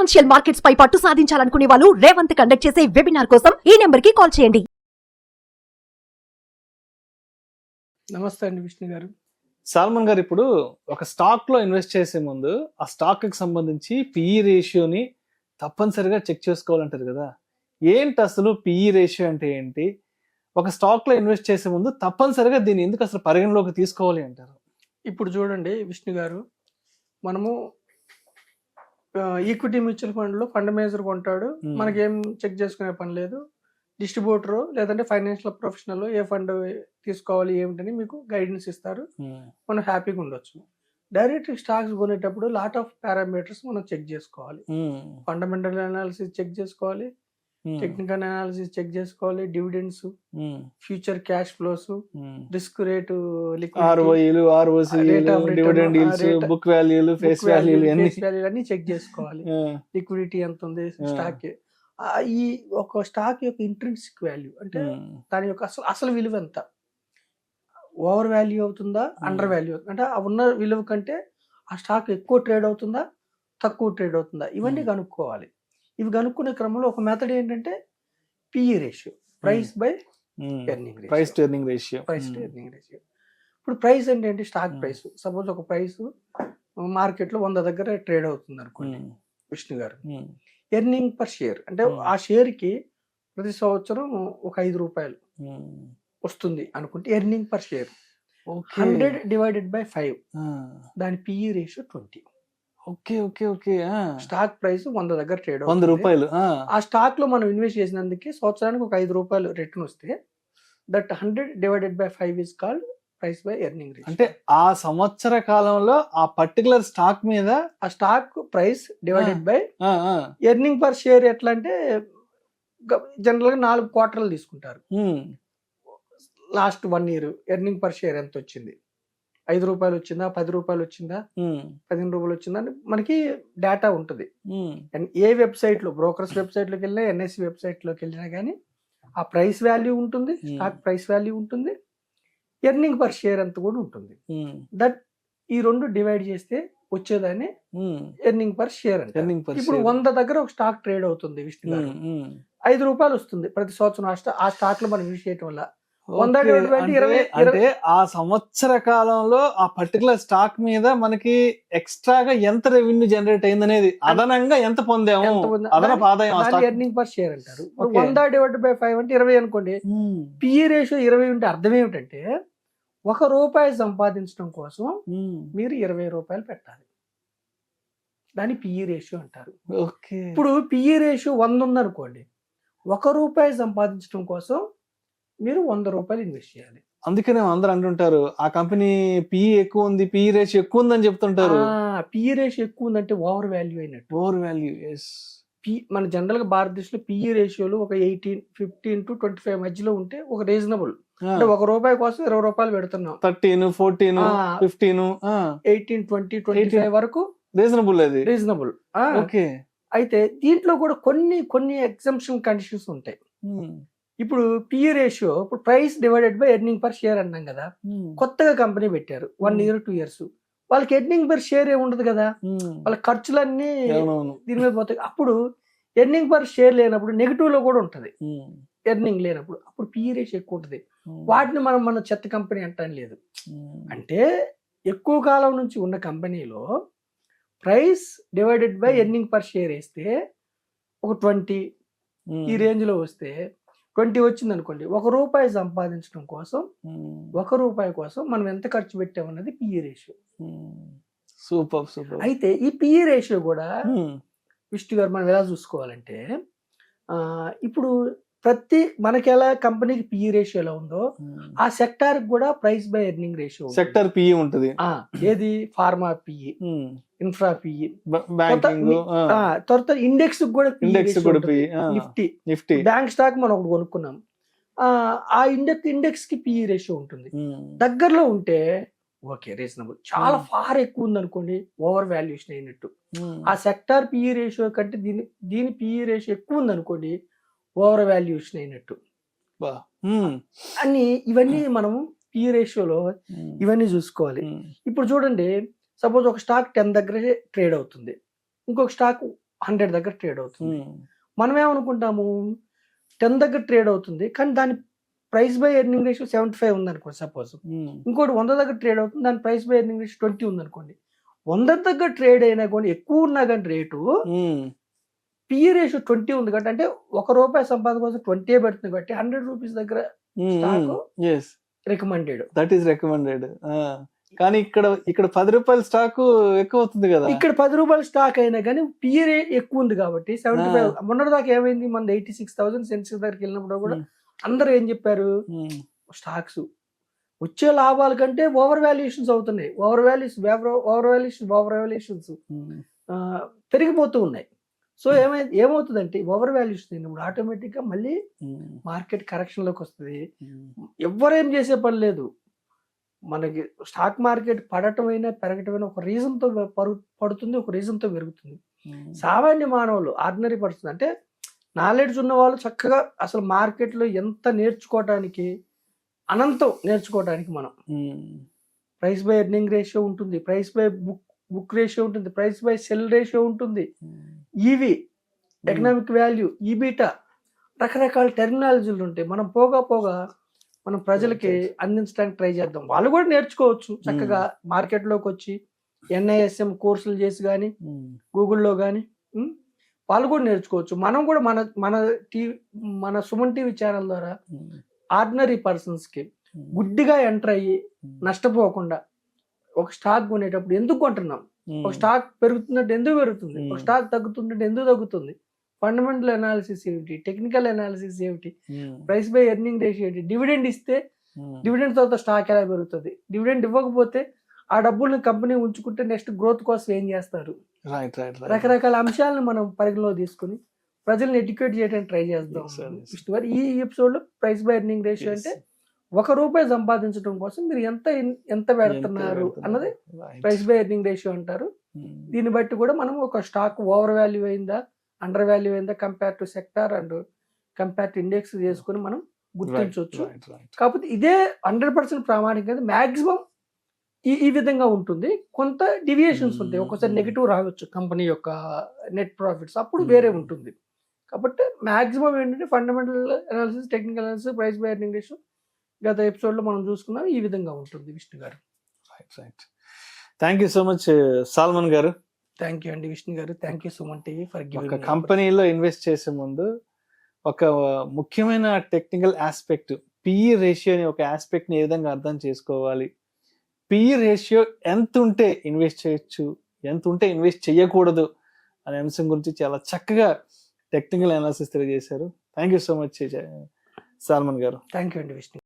Financial markets పై పట్టు సాధించాలనుకునే వాళ్ళు Revanth conduct చేసే వెబినార్ కోసం ఈ నెంబర్ కి కాల్ చేయండి. నమస్తే అండి విష్ణు గారు. సాల్మన్ గారు, ఇప్పుడు ఒక స్టాక్ లో ఇన్వెస్ట్ చేసే ముందు ఆ స్టాక్ కి సంబంధించి పిఈ రేషియోని తప్పనిసరిగా చెక్ చేసుకోవాలంటారు కదా. ఏంటి అసలు పిఈ రేషియో అంటే ఏంటి? ఒక స్టాక్ లో ఇన్వెస్ట్ చేసే ముందు తప్పనిసరిగా దీన్ని ఎందుకు అసలు పరిగణలోకి తీసుకోవాలి అంటారు? ఇప్పుడు చూడండి విష్ణు గారు, మనము ఈక్విటీ మ్యూచువల్ ఫండ్ లో ఫండ్ మేనేజర్ కొంటాడు, మనకేం చెక్ చేసుకునే పని లేదు. డిస్ట్రిబ్యూటర్ లేదంటే ఫైనాన్షియల్ ప్రొఫెషనల్ ఏ ఫండ్ తీసుకోవాలి ఏమిటని మీకు గైడెన్స్ ఇస్తారు, మనం హ్యాపీగా ఉండొచ్చు. డైరెక్ట్ స్టాక్స్ కొనేటప్పుడు లాట్ ఆఫ్ పారామీటర్స్ మనం చెక్ చేసుకోవాలి. ఫండమెంటల్ అనాలిసిస్ చెక్ చేసుకోవాలి, టెక్నికల్ అనాలిసిస్ చెక్ చేసుకోవాలి, dividends, future cash flows, risk rate, book వాల్యూలు, ఫేస్ వాల్యూలు అన్ని చెక్ చేసుకోవాలి. లిక్విడిటీ ఎంత ఉంది స్టాక్, ఈ ఒక స్టాక్ యొక్క ఇంట్రిన్సిక్ వాల్యూ అంటే దాని యొక్క అసలు విలువ ఎంత, ఓవర్ వాల్యూ అవుతుందా, అండర్ వాల్యూ అవుతుందా, అంటే ఆ ఉన్న విలువ కంటే ఆ స్టాక్ ఎక్కువ ట్రేడ్ అవుతుందా, తక్కువ ట్రేడ్ అవుతుందా, ఇవన్నీ కనుక్కోవాలి. ఇవి కనుక్కునే క్రమంలో ఒక మెథడ్ ఏంటంటే PE ratio, price by earning ratio. Price to earning ratio. ఇప్పుడు ప్రైస్ అంటే ఏంటి? Stock price. సపోజ్ ఒక ప్రైస్ మార్కెట్ లో 100 దగ్గర ట్రేడ్ అవుతుంది అనుకోండి విష్ణు గారు. ఎర్నింగ్ పర్ షేర్ అంటే ఆ షేర్ కి ప్రతి సంవత్సరం ఒక 5 రూపాయలు వస్తుంది అనుకుంటే earning per share 100 divided by 5, దాని PE ratio 20. Okay okay okay. Stock price 100 దగ్గర ట్రేడ్ 100 రూపాయలు. ఆ స్టాక్ లో మనం ఇన్వెస్ట్ చేసినందుకు సంవత్సరానికి ఒక 5 రూపాయలు రిటర్న్ వస్తే that 100 divided by 5 is called price by earning ratio. అంటే ఆ సంవత్సర కాలంలో ఆ పర్టికులర్ స్టాక్ మీద ఆ stock price divided by earning per share. ఎట్లా అంటే జనరల్ గా 4 క్వార్టర్లు తీసుకుంటారు. Last 1 year earning per share ఎంత వచ్చింది, 5 రూపాయలు వచ్చిందా, 10 రూపాయలు వచ్చిందా, 15 రూపాయలు వచ్చిందా అని మనకి డేటా ఉంటుంది. ఏ వెబ్సైట్ లో, బ్రోకర్స్ వెబ్సైట్ లోకి వెళ్ళినా, ఎన్ఎస్సి వెబ్సైట్ లోకి వెళ్ళినా కానీ ఆ ప్రైస్ వాల్యూ ఉంటుంది, స్టాక్ ప్రైస్ వాల్యూ ఉంటుంది, ఎర్నింగ్ పర్ షేర్ ఎంత కూడా ఉంటుంది. దట్ ఈ రెండు డివైడ్ చేస్తే వచ్చేదాన్ని ఎర్నింగ్ పర్ షేర్ అంటే. ఇప్పుడు 100 దగ్గర ఒక స్టాక్ ట్రేడ్ అవుతుంది విష్ణు గారు, 5 రూపాయలు వస్తుంది ప్రతి సంవత్సరం ఆ స్టాక్ లో మనం యూజ్ చేయడం వల్ల. అంటే ఆ సంవత్సర కాలంలో ఆ పర్టికులర్ స్టాక్ మీద మనకి ఎక్స్ట్రాగా ఎంత రెవెన్యూ జనరేట్ అయింది అనేది, అదనంగా ఎంత పొందాము, అదనపు ఆదాయం ఎర్నింగ్ పర్ షేర్ అంటారు. 100 డివైడెడ్ బై 5 అంటే 20 అనుకోండి. పిఈ రేషియో 20 ఉంటే అర్థం ఏమిటంటే ₹1 సంపాదించడం కోసం మీరు 20 రూపాయలు పెట్టాలి. దాన్ని పిఈ రేషియో అంటారు. ఇప్పుడు పిఈ రేషియో 100 ఉంది అనుకోండి, ₹1 సంపాదించడం కోసం మీరు 100 రూపాయలు ఇన్వెస్ట్ చేయాలి. అందుకనే అందరూ అంటుంటారు ఆ కంపెనీ పిఈ ఎక్కువ ఉంది, పిఈ రేషియో ఎక్కువ ఉందని చెప్తుంటారు. పిఈ రేషియో ఎక్కువ ఉందంటే ఓవర్ వాల్యూ అయినట్టు. Over value. మన జనరల్ గా భారతదేశంలో పిఈ రేషియోలు ఒక 15 to 25 మధ్యలో ఉంటే ఒక రీజనబుల్. అంటే ₹1 కోసం 20 రూపాయలు పెడుతున్నాం. 13, 14, 15, 18, 20, 25 వరకు రీజనబుల్. అది రీజనబుల్. ఓకే. అయితే దీంట్లో కూడా కొన్ని ఎగ్జంప్షన్ కండిషన్స్ ఉంటాయి. ఇప్పుడు పిఈ రేషియో, ఇప్పుడు price divided by earning per share అన్నాం కదా. కొత్తగా కంపెనీ పెట్టారు 1 year 2 years, వాళ్ళకి ఎర్నింగ్ పర్ షేర్ ఏ ఉండదు కదా, వాళ్ళ ఖర్చులన్నీ దీని మీద పోతాయి. అప్పుడు ఎర్నింగ్ పర్ షేర్ లేనప్పుడు నెగిటివ్ లో కూడా ఉంటది. ఎర్నింగ్ లేనప్పుడు అప్పుడు పిఈ రేషియో ఎక్కువ ఉంటుంది. వాటిని మన చెత్త కంపెనీ అంటాం లేదు. అంటే ఎక్కువ కాలం నుంచి ఉన్న కంపెనీలో price divided by earning per share వేస్తే ఒక 20 ఈ రేంజ్ లో వస్తే 20 వచ్చింది అనుకోండి, ₹1 సంపాదించడం కోసం ₹1 కోసం మనం ఎంత ఖర్చు పెట్టామన్నది పిఈ రేషియో. సూపర్. అయితే ఈ పిఈ రేషియో కూడా విష్ణు గారు మనం ఎలా చూసుకోవాలంటే, ఇప్పుడు మనకి ఎలా కంపెనీకి పిఈ రేషియో ఎలా ఉందో ఆ సెక్టార్ కూడా price by earning ratio sector PE ఉంటుంది. ఏది ఫార్మా పిఈ, ఇన్ఫ్రా పిఈ, తర్వాత ఇండెక్స్ కూడా నిఫ్టీ బ్యాంక్ స్టాక్ మనం ఒకటి కొనుక్కున్నాం, ఆ ఇండెక్స్ కి పిఈ రేషియో ఉంటుంది. దగ్గరలో ఉంటే ఓకే రీజనబుల్. చాలా ఫార్ ఎక్కువ ఉంది అనుకోండి, ఓవర్ వాల్యుయేషన్ అయినట్టు. ఆ సెక్టార్ పిఈ రేషియో కంటే దీని పిఈ రేషియో ఎక్కువ ఉంది అనుకోండి, ఓవర్ వాల్యుయేషన్ అయినట్టు. అన్ని ఇవన్నీ మనము పిఈ రేషియోలో ఇవన్నీ చూసుకోవాలి. ఇప్పుడు చూడండి, సపోజ్ ఒక స్టాక్ 10 దగ్గర ట్రేడ్ అవుతుంది, ఇంకొక స్టాక్ 100 దగ్గర ట్రేడ్ అవుతుంది. మనం ఏమనుకుంటాము 10 దగ్గర ట్రేడ్ అవుతుంది, కానీ దాని ప్రైస్ బై ఎర్నింగ్ రేషియో 75 ఉందనుకోండి సపోజ్. ఇంకోటి 100 దగ్గర ట్రేడ్ అవుతుంది, దాని ప్రైస్ బై ఎర్నింగ్ రేషియో 20 ఉందనుకోండి. 100 దగ్గర ట్రేడ్ అయినా కానీ ఎక్కువ ఉన్నా కానీ రేటు పిఈ రేషియో 20 ఉంది కాబట్టి, అంటే ₹1 సంపాదన కోసం 20 పెడుతుంది కాబట్టి ₹100 దగ్గర stock recommended. That is recommended. కానీ ఇక్కడ ₹10 స్టాక్ ఎక్కువ అవుతుంది కదా. ఇక్కడ ₹10 స్టాక్ అయినా కానీ పిఈ ఎక్కువ ఉంది కాబట్టి 75. మొన్నటిదాకా ఏమైంది, మన 86,000 సెన్సెక్స్ దగ్గరికి వెళ్ళినప్పుడు కూడా అందరూ ఏం చెప్పారు, స్టాక్స్ వచ్చే లాభాల కంటే ఓవర్ వాల్యుయేషన్స్ అవుతున్నాయి, ఓవర్ వాల్యుయేషన్స్ పెరిగిపోతూ ఉన్నాయి. సో ఏమవుతుందంటే ఓవర్ వాల్యుయేషన్ అయినప్పుడు ఆటోమేటిక్ గా మళ్ళీ మార్కెట్ కరెక్షన్ లోకి వస్తుంది. ఎవరేం చేసే పని లేదు, మనకి స్టాక్ మార్కెట్ పడటం అయినా పెరగటం అయినా ఒక రీజన్ తో పడుతుంది, ఒక రీజన్ తో పెరుగుతుంది. సామాన్య మానవులు, ఆర్డినరీ పర్సన్, అంటే నాలెడ్జ్ ఉన్న వాళ్ళు చక్కగా అసలు మార్కెట్ లో ఎంత నేర్చుకోవటానికి, అనంతం నేర్చుకోవటానికి మనం ప్రైస్ బై ఎర్నింగ్ రేషియో ఉంటుంది, ప్రైస్ బై బుక్ రేషియో ఉంటుంది, ప్రైస్ బై సెల్ రేషియో ఉంటుంది, ఈవి ఎకనామిక్ వాల్యూ, ఈబీటా, రకరకాల టెర్మినాలజీలు ఉంటాయి. మనం పోగా మనం ప్రజలకి అందించడానికి ట్రై చేద్దాం. వాళ్ళు కూడా నేర్చుకోవచ్చు చక్కగా మార్కెట్లోకి వచ్చి NISM కోర్సులు చేసి కానీ గూగుల్లో కానీ వాళ్ళు కూడా నేర్చుకోవచ్చు. మనం కూడా మన సుమన్ టీవీ ఛానల్ ద్వారా ఆర్డినరీ పర్సన్స్ కి గుడ్డిగా ఎంటర్ అయ్యి నష్టపోకుండా, ఒక స్టాక్ కొనేటప్పుడు ఎందుకు కొంటున్నాం, ఒక స్టాక్ పెరుగుతున్నట్టు ఎందుకు పెరుగుతుంది, ఒక స్టాక్ తగ్గుతున్నట్టు ఎందుకు తగ్గుతుంది, ఫండమెంటల్ అనాలిసిస్ ఏమిటి, టెక్నికల్ అనాలిసిస్ ఏమిటి, ప్రైస్ బై ఎర్నింగ్ రేషియో ఏంటి, డివిడెండ్ ఇస్తే డివిడెండ్ తర్వాత స్టాక్ ఎలా పెరుగుతుంది, డివిడెండ్ ఇవ్వకపోతే ఆ డబ్బుల్ని కంపెనీ ఉంచుకుంటే నెక్స్ట్ గ్రోత్ కోసం ఏం చేస్తారు, రకరకాల అంశాలను మనం పరిగణలో తీసుకుని ప్రజల్ని ఎడ్యుకేట్ చేయడానికి ట్రై చేద్దాం. విష్ణు గారు, ఈ ఎపిసోడ్ లో ప్రైస్ బై ఎర్నింగ్ రేషియో అంటే ₹1 సంపాదించడం కోసం మీరు ఎంత పెడుతున్నారు అన్నది ప్రైస్ బై ఎర్నింగ్ రేషియో అంటారు. దీన్ని బట్టి కూడా మనం ఒక స్టాక్ ఓవర్ వాల్యూ అయిందా, అండర్ వాల్యూ అయిందా, compare to sector and compare to index చేసుకుని మనం గుర్తించవచ్చు. కాకపోతే ఇదే 100% ప్రామాణికత మాక్సిమం ఈ విధంగా ఉంటుంది. కొంత డివియేషన్స్ ఉంటాయి, ఒక్కోసారి నెగిటివ్ రావచ్చు కంపెనీ యొక్క నెట్ ప్రాఫిట్స్, అప్పుడు వేరే ఉంటుంది. కాబట్టి మాక్సిమం ఏంటంటే fundamental analysis, technical analysis, price by earning ratio గత ఎపిసోడ్ లో మనం చూసుకున్నాం, ఈ విధంగా ఉంటుంది. Vishnu garu, thank you so much Salman garu. Thank you అండి Vishnu garu. Thank you Suman TV for giving. ఒక కంపెనీలో ఇన్వెస్ట్ చేసే ముందు ఒక ముఖ్యమైన టెక్నికల్ ఆస్పెక్ట్, పిఈ రేషియోని ఒక ఆస్పెక్ట్ ని ఏ విధంగా అర్థం చేసుకోవాలి, పిఈ రేషియో ఎంత ఉంటే ఇన్వెస్ట్ చేయొచ్చు, ఎంత ఉంటే ఇన్వెస్ట్ చేయకూడదు అనే అంశం గురించి చాలా చక్కగా టెక్నికల్ అనాలిసిస్ తెలియజేశారు. Thank you so much Salman garu. Thank you అండి విష్ణు.